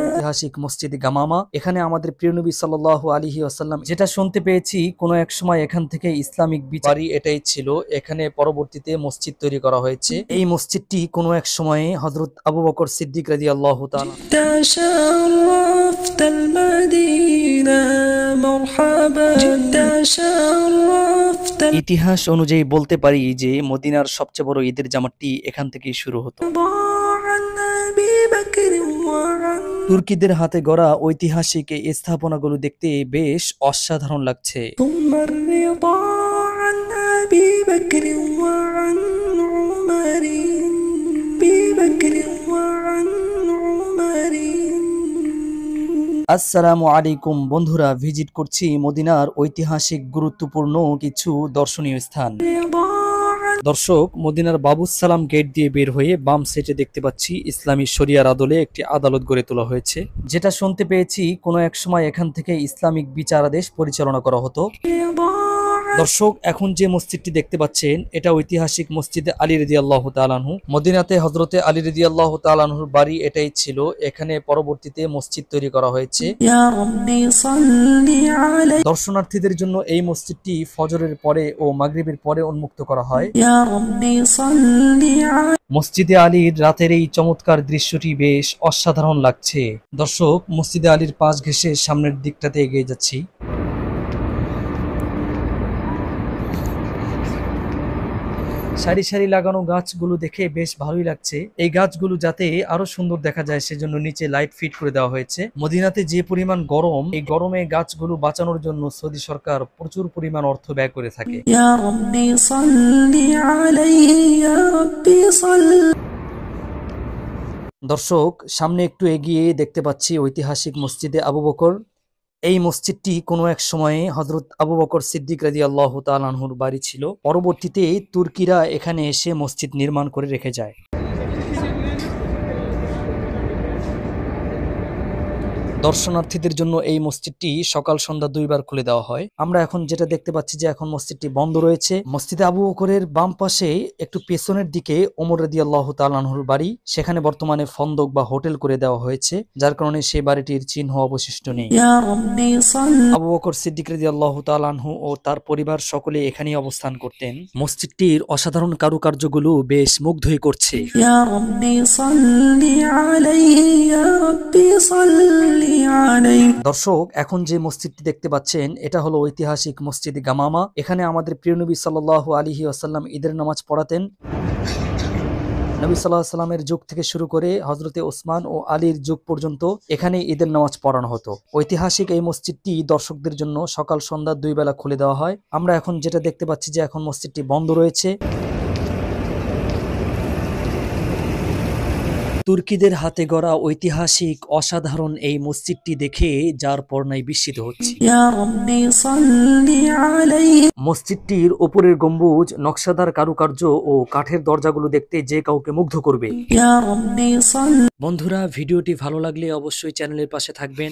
ঐতিহাসিক মসজিদ গামামা, এখানে আমাদের প্রিয় নবী সাল্লাল্লাহু আলাইহি ওয়াসাল্লাম, যেটা শুনতে পেয়েছি কোনো এক সময় এখান থেকে ইসলামিক বাড়ি এটাই ছিল। এখানে পরবর্তীতে মসজিদ তৈরি করা হয়েছে। এই মসজিদটি কোনো এক সময়ে হযরত আবু বকর সিদ্দিক রাদিয়াল্লাহু তাআলা ইতিহাস অনুযায়ী বলতে পারি যে মদিনার সবচেয়ে বড় ঈদের জামাতটি এখান থেকেই শুরু হতো। তুর্কিদের হাতে গড়া ঐতিহাসিক এই স্থাপনাগুলো দেখতে বেশ অসাধারণ লাগছে। আসসালামু আলাইকুম বন্ধুরা, ভিজিট করছি মদিনার ঐতিহাসিক গুরুত্বপূর্ণ কিছু দর্শনীয় স্থান। দর্শক, মদিনার বাবুস সালাম গেট দিয়ে বের হয়ে বাম সাইডে দেখতে পাচ্ছি ইসলামী শরিয়ার আদলে একটি আদালত গড়ে তোলা হয়েছে, যেটা শুনতে পেয়েছি কোনো এক সময় এখান থেকে ইসলামিক বিচারাদেশ পরিচালনা করা হতো। দর্শক, এখন যে মসজিদটি দেখতে পাচ্ছেন এটা ঐতিহাসিক মসজিদে আলী রাদিয়াল্লাহু তাআলা আনহু। মদিনাতে হযরতে আলী রাদিয়াল্লাহু তাআলা আনহুর বাড়ি এটাই ছিল। এখানে পরবর্তীতে মসজিদ তৈরি করা হয়েছে। দর্শনার্থীদের জন্য এই মসজিদটি ফজরের পরে ও মাগরিবের পরে উন্মুক্ত করা হয়। মসজিদে আলীর রাতের এই চমৎকার দৃশ্যটি বেশ অসাধারণ লাগছে। দর্শক, মসজিদে আলীর পাশ ঘেঁষে সামনের দিকটাতে এগিয়ে যাচ্ছি। সারি সারি লাগানো গাছগুলো দেখে বেশ ভালোই লাগছে। এই গাছগুলো যাতে আরো সুন্দর দেখা যায় সেজন্য নিচে লাইট ফিট করে দেওয়া হয়েছে। মদিনাতে যে পরিমাণ গরম, এই গরমে গাছগুলো বাঁচানোর জন্য সৌদি সরকার প্রচুর পরিমাণ অর্থ ব্যয় করে থাকে। দর্শক, সামনে একটু এগিয়ে দেখতে পাচ্ছি ঐতিহাসিক মসজিদে আবু বকর। এই মসজিদটি কোনো এক সময়ে হযরত আবু বকর সিদ্দিক রাদিয়াল্লাহু তাআলা আনহুর বাড়ি ছিল। পরবর্তীতে তুর্কিরা এখানে এসে মসজিদ নির্মাণ করে রেখে যায়। দর্শনার্থীদের জন্য এই মসজিদটি সকাল সন্ধ্যা দুইবার খুলে দেওয়া হয়। আমরা এখন যেটা দেখতে পাচ্ছি যে এখন মসজিদটি বন্ধ রয়েছে। মসজিদে আবু বকরের বাম পাশে একটু পেছনের দিকে ওমর রাদিয়াল্লাহু তাআলা আনহুর বাড়ি, সেখানে বর্তমানে ফন্দক বা হোটেল করে দেওয়া হয়েছে, যার কারণে সেই বাড়িটির চিহ্ন অবশিষ্ট নেই। আবু বকর সিদ্দিক রাদিয়াল্লাহু তাআলা আনহু ও তার পরিবার সকলে এখানেই অবস্থান করতেন। মসজিদটির অসাধারণ কারুকার্যগুলো বেশ মুগ্ধই করছে। দর্শক, এখন যে মসজিদটি দেখতে পাচ্ছেন এটা হলো ঐতিহাসিক মসজিদ গামামা। এখানে আমাদের প্রিয় নবী সাল্লাল্লাহু আলাইহি ওয়াসাল্লাম ঈদের নামাজ পড়াতেন। নবী সাল্লাল্লাহু আলাইহি ওয়াসাল্লামের যুগ থেকে শুরু করে হযরতে ওসমান ও আলীর যুগ পর্যন্ত এখানে ঈদের নামাজ পড়ানো হতো। ঐতিহাসিক এই মসজিদটি দর্শকদের জন্য সকাল সন্ধ্যা দুই বেলা খুলে দেওয়া হয়। আমরা এখন যেটা দেখতে পাচ্ছি যে এখন মসজিদটি বন্ধ রয়েছে। তুর্কিদের হাতে গড়া ঐতিহাসিক অসাধারণ এই মসজিদটি দেখে যার পরনাই বিস্মিত হচ্ছে। মসজিদটির উপরের গম্বুজ, নকশাদার কারুকার্য ও কাঠের দরজাগুলো দেখতে যে কাউকে মুগ্ধ করবে। বন্ধুরা, ভিডিওটি ভালো লাগলে অবশ্যই চ্যানেলের পাশে থাকবেন।